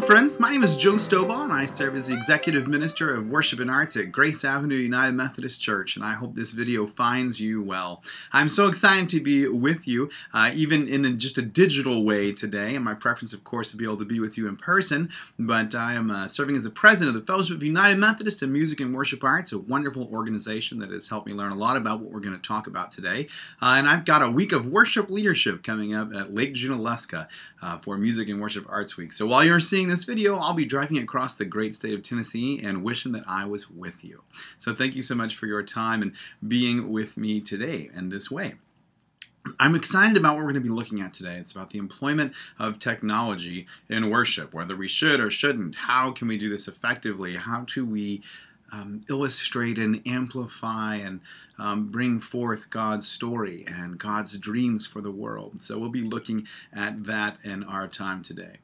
friends, my name is Joe Stovall and I serve as the Executive Minister of Worship and Arts at Grace Avenue United Methodist Church, and I hope this video finds you well. I'm so excited to be with you, even in just a digital way today, and my preference, of course, to be able to be with you in person, but I am serving as the President of the Fellowship of United Methodist in Music and Worship Arts, a wonderful organization that has helped me learn a lot about what we're going to talk about today, and I've got a week of worship leadership coming up at Lake Junaluska for Music and Worship Arts Week. So while you're seeing this video, I'll be driving across the great state of Tennessee and wishing that I was with you. So thank you so much for your time and being with me today in this way. I'm excited about what we're going to be looking at today. It's about the employment of technology in worship, whether we should or shouldn't. How can we do this effectively? How do we illustrate and amplify and bring forth God's story and God's dreams for the world? So we'll be looking at that in our time today.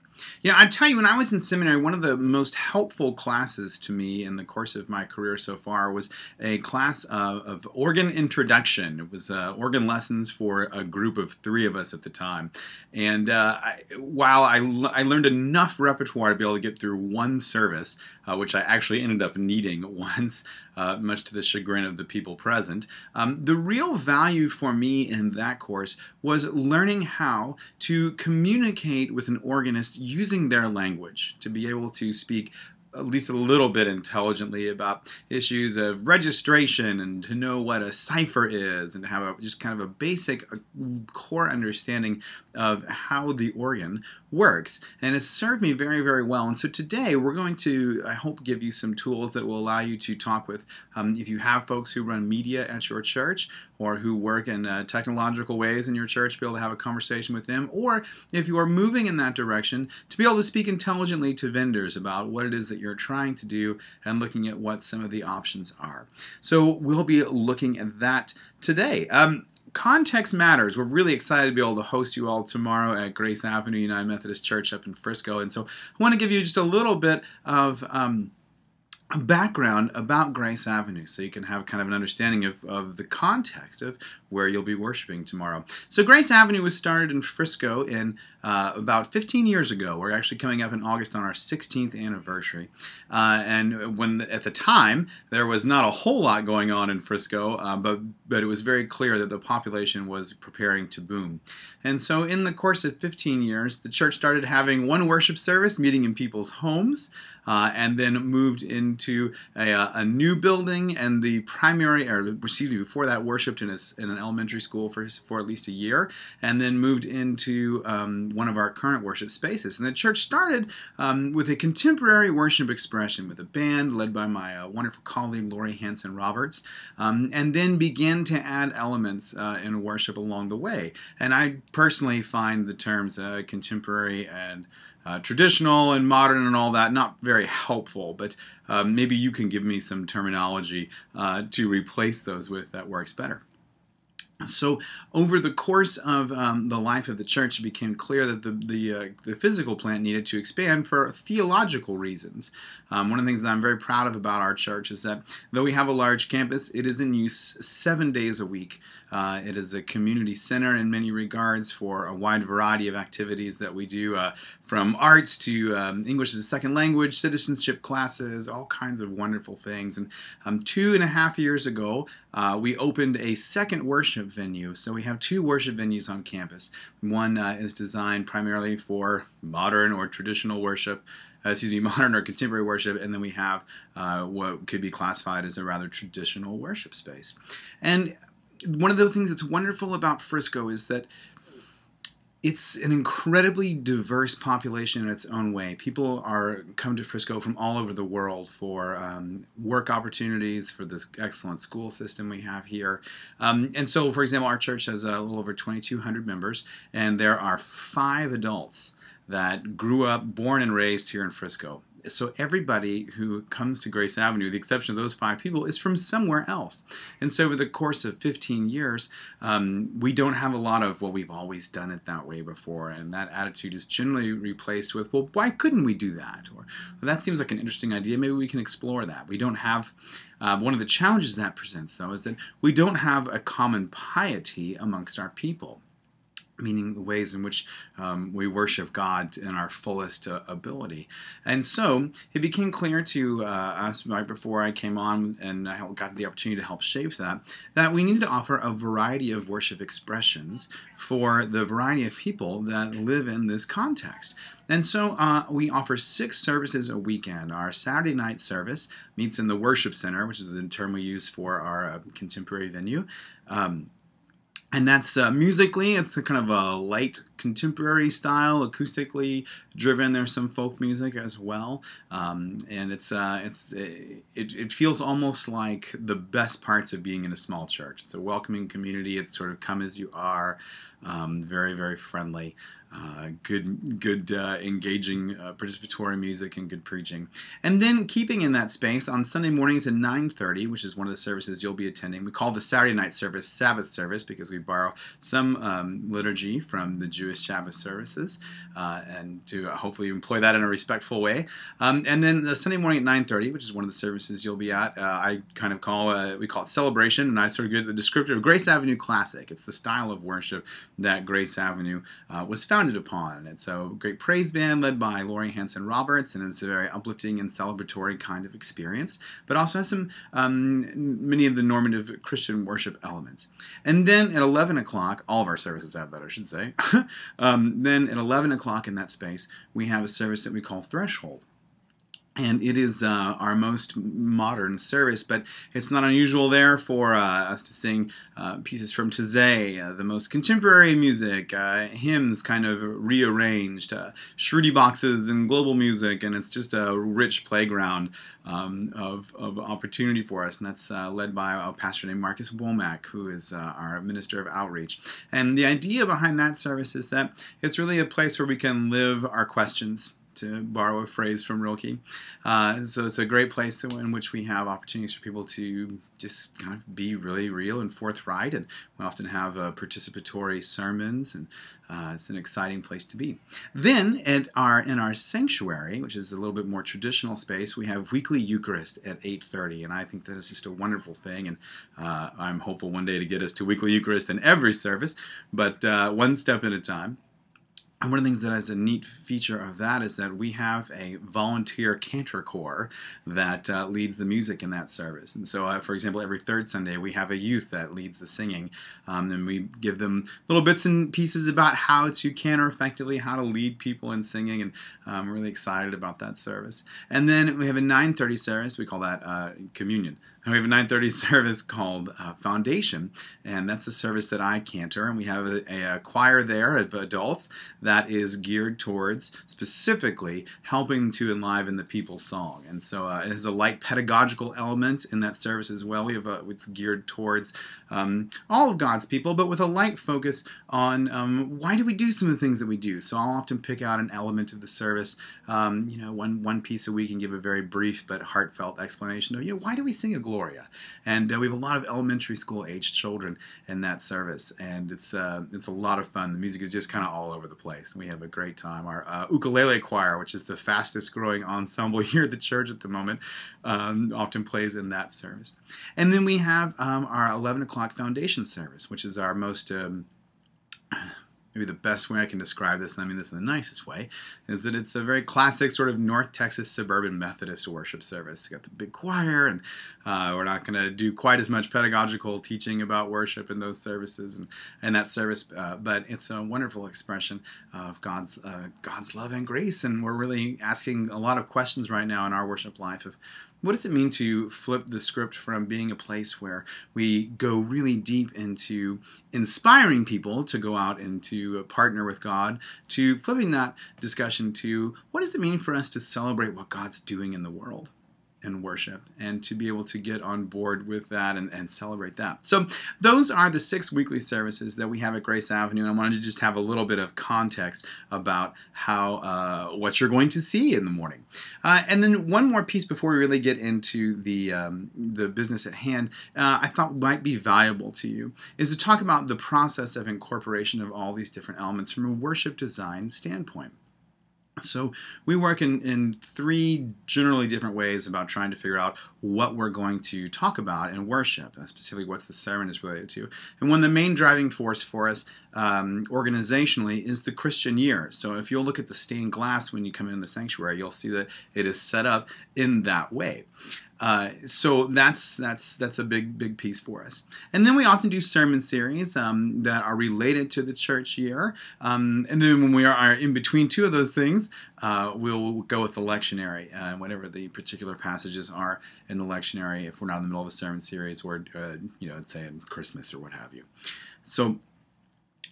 Yeah, I tell you, when I was in seminary, one of the most helpful classes to me in the course of my career so far was a class of organ introduction. It was organ lessons for a group of 3 of us at the time. And while I learned enough repertoire to be able to get through one service, which I actually ended up needing once, much to the chagrin of the people present, the real value for me in that course was learning how to communicate with an organist using their language, to be able to speak at least a little bit intelligently about issues of registration and to know what a cipher is and to have just kind of a basic core understanding of how the organ works. And it's served me very, very well. And so today we're going to, I hope, give you some tools that will allow you to talk with, if you have folks who run media at your church or who work in technological ways in your church, be able to have a conversation with them, or if you are moving in that direction, to be able to speak intelligently to vendors about what it is that you're trying to do and looking at what some of the options are. So we'll be looking at that today. Context matters. We're really excited to be able to host you all tomorrow at Grace Avenue United Methodist Church up in Frisco. And so I want to give you just a little bit of background about Grace Avenue so you can have kind of an understanding of the context of where you'll be worshiping tomorrow. So Grace Avenue was started in Frisco in about 15 years ago. We're actually coming up in August on our 16th anniversary. And when at the time, there was not a whole lot going on in Frisco, but it was very clear that the population was preparing to boom. And so in the course of 15 years, the church started having one worship service, meeting in people's homes, and then moved into a new building, and the primary, or excuse me, before that worshipped in an elementary school for at least a year, and then moved into one of our current worship spaces. And the church started with a contemporary worship expression with a band led by my wonderful colleague Lori Hanson Roberts, and then began to add elements in worship along the way. And I personally find the terms contemporary and traditional and modern and all that not very helpful, but maybe you can give me some terminology to replace those with that works better. So over the course of the life of the church, it became clear that the physical plant needed to expand for theological reasons. One of the things that I'm very proud of about our church is that though we have a large campus, it is in use 7 days a week. It is a community center in many regards for a wide variety of activities that we do, from arts to English as a second language, citizenship classes, all kinds of wonderful things. And 2.5 years ago, we opened a second worship venue. So we have 2 worship venues on campus. One is designed primarily for modern or traditional worship, modern or contemporary worship, and then we have what could be classified as a rather traditional worship space. And one of the things that's wonderful about Frisco is that it's an incredibly diverse population in its own way. People come to Frisco from all over the world for work opportunities, for this excellent school system we have here. And so, for example, our church has a little over 2,200 members, and there are 5 adults that grew up, born and raised here in Frisco. So everybody who comes to Grace Avenue, with the exception of those 5 people, is from somewhere else. And so over the course of 15 years, we don't have a lot of, well, we've always done it that way before. And that attitude is generally replaced with, well, why couldn't we do that? Or, well, that seems like an interesting idea. Maybe we can explore that. We don't have, one of the challenges that presents, though, is that we don't have a common piety amongst our people. meaning the ways in which we worship God in our fullest ability. And so it became clear to us right before I came on and I got the opportunity to help shape that we needed to offer a variety of worship expressions for the variety of people that live in this context. And so we offer 6 services a weekend. Our Saturday night service meets in the worship center, which is the term we use for our contemporary venue. And that's musically, it's a kind of a light contemporary style, acoustically driven. There's some folk music as well, and it feels almost like the best parts of being in a small church. It's a welcoming community. It's sort of come as you are, very, very friendly. Good engaging participatory music and good preaching. And then keeping in that space on Sunday mornings at 9:30, which is one of the services you'll be attending. We call the Saturday night service Sabbath service because we borrow some liturgy from the Jewish Sabbath services and to hopefully employ that in a respectful way. And then the Sunday morning at 9:30, which is one of the services you'll be at, I kind of we call it Celebration, and I sort of give the descriptor of Grace Avenue Classic. It's the style of worship that Grace Avenue was founded upon. It's a great praise band led by Lori Hanson Roberts, and it's a very uplifting and celebratory kind of experience, but also has some many of the normative Christian worship elements. And then at 11 o'clock, all of our services have that, I should say. Then at 11 o'clock in that space, we have a service that we call Threshold. And it is our most modern service, but it's not unusual there for us to sing pieces from Taizé, the most contemporary music, hymns kind of rearranged, Shruti boxes and global music, and it's just a rich playground of opportunity for us. And that's led by a pastor named Marcus Womack, who is our minister of outreach. And the idea behind that service is that it's really a place where we can live our questions, to borrow a phrase from Rilke. So it's a great place in which we have opportunities for people to just kind of be really real and forthright, and we often have participatory sermons, and it's an exciting place to be. Then in our sanctuary, which is a little bit more traditional space, we have weekly Eucharist at 8:30, and I think that is just a wonderful thing, and I'm hopeful one day to get us to weekly Eucharist in every service, but one step at a time. And one of the things that is a neat feature of that is that we have a volunteer cantor corps that leads the music in that service. And so, for example, every third Sunday we have a youth that leads the singing. And we give them little bits and pieces about how to cantor effectively, how to lead people in singing. And I'm really excited about that service. And then we have a 9:30 service. We call that communion. And we have a 9:30 service called Foundation, and that's the service that I cantor, and we have a choir there of adults that is geared towards specifically helping to enliven the people's song. And so it has a light pedagogical element in that service as well. It's geared towards all of God's people, but with a light focus on why do we do some of the things that we do. So I'll often pick out an element of the service, one piece a week, and give a very brief but heartfelt explanation of, why do we sing a Gloria? And we have a lot of elementary school aged children in that service, and it's a lot of fun. The music is just kind of all over the place, and we have a great time. Our ukulele choir, which is the fastest growing ensemble here at the church at the moment, often plays in that service. And then we have our 11 o'clock foundation service, which is our most maybe the best way I can describe this, and I mean this in the nicest way, is that it's a very classic sort of North Texas suburban Methodist worship service. It's got the big choir, and we're not going to do quite as much pedagogical teaching about worship in those services and that service, but it's a wonderful expression of God's love and grace, and we're really asking a lot of questions right now in our worship life of, what does it mean to flip the script from being a place where we go really deep into inspiring people to go out and to partner with God, to flipping that discussion to, what does it mean for us to celebrate what God's doing in the world and worship, and to be able to get on board with that and celebrate that. So those are the 6 weekly services that we have at Grace Avenue, and I wanted to just have a little bit of context about how what you're going to see in the morning. And then one more piece before we really get into the business at hand, I thought might be valuable to you, is to talk about the process of incorporation of all these different elements from a worship design standpoint. So we work in 3 generally different ways about trying to figure out what we're going to talk about in worship, specifically what the sermon is related to. And one of the main driving force for us organizationally is the Christian year. So if you'll look at the stained glass when you come in the sanctuary, you'll see that it is set up in that way. So that's a big piece for us. And then we often do sermon series that are related to the church year. And then when we are in between two of those things, we'll go with the lectionary, whatever the particular passages are in the lectionary, if we're not in the middle of a sermon series or, say at Christmas or what have you. So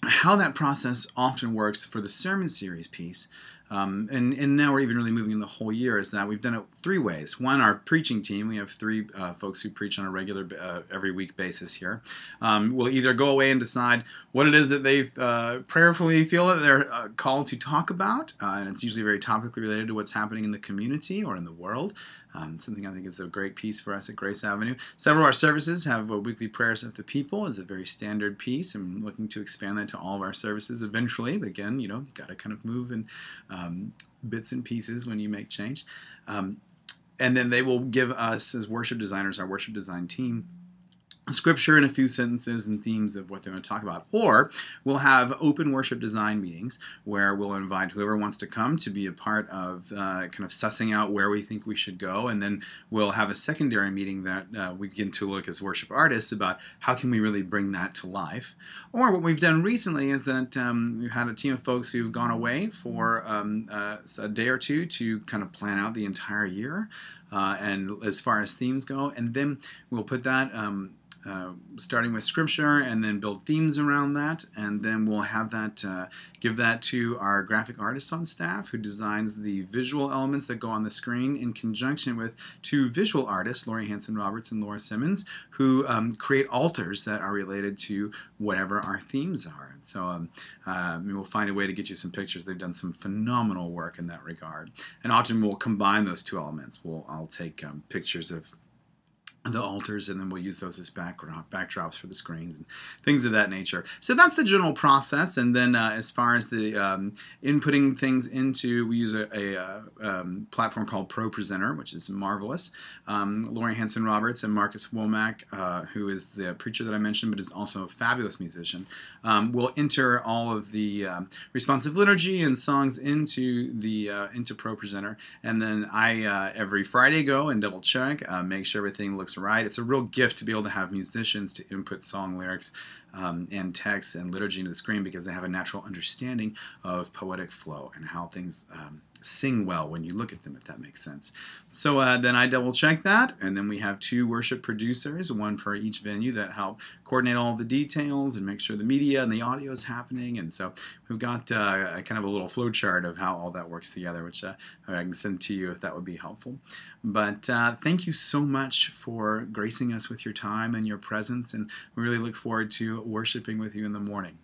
how that process often works for the sermon series piece, and now we're even really moving in the whole year, is that we've done it 3 ways. One, our preaching team, we have 3 folks who preach on a regular every week basis here, will either go away and decide what it is that they prayerfully feel that they're called to talk about, and it's usually very topically related to what's happening in the community or in the world. Something I think is a great piece for us at Grace Avenue. Several of our services have weekly prayers of the people as a very standard piece, and I'm looking to expand that to all of our services eventually. But again, you got to kind of move in bits and pieces when you make change. And then they will give us, as worship designers, our worship design team, scripture in a few sentences and themes of what they're going to talk about. Or we'll have open worship design meetings where we'll invite whoever wants to come to be a part of kind of sussing out where we think we should go. And then we'll have a secondary meeting that we begin to look as worship artists about how can we really bring that to life. Or what we've done recently is that we've had a team of folks who've gone away for a day or two to kind of plan out the entire year and as far as themes go. And then we'll put that starting with scripture and then build themes around that, and then we'll have that give that to our graphic artist on staff who designs the visual elements that go on the screen in conjunction with 2 visual artists, Lori Hanson-Roberts and Laura Simmons, who create altars that are related to whatever our themes are. So we'll find a way to get you some pictures. They've done some phenomenal work in that regard, and often we'll combine those 2 elements. I'll take pictures of the altars, and then we'll use those as backdrops for the screens and things of that nature. So that's the general process. And then as far as the inputting things into, we use a platform called ProPresenter, which is marvelous. Lori Hanson-Roberts and Marcus Womack, who is the preacher that I mentioned, but is also a fabulous musician, will enter all of the responsive liturgy and songs into ProPresenter. And then I every Friday go and double check, make sure everything looks right. It's a real gift to be able to have musicians to input song lyrics and text and liturgy into the screen, because they have a natural understanding of poetic flow and how things sing well when you look at them, if that makes sense. So then I double check that, and then we have 2 worship producers, one for each venue, that help coordinate all the details and make sure the media and the audio is happening. And so we've got kind of a little flow chart of how all that works together, which I can send to you if that would be helpful. But thank you so much for gracing us with your time and your presence, and we really look forward to worshiping with you in the morning.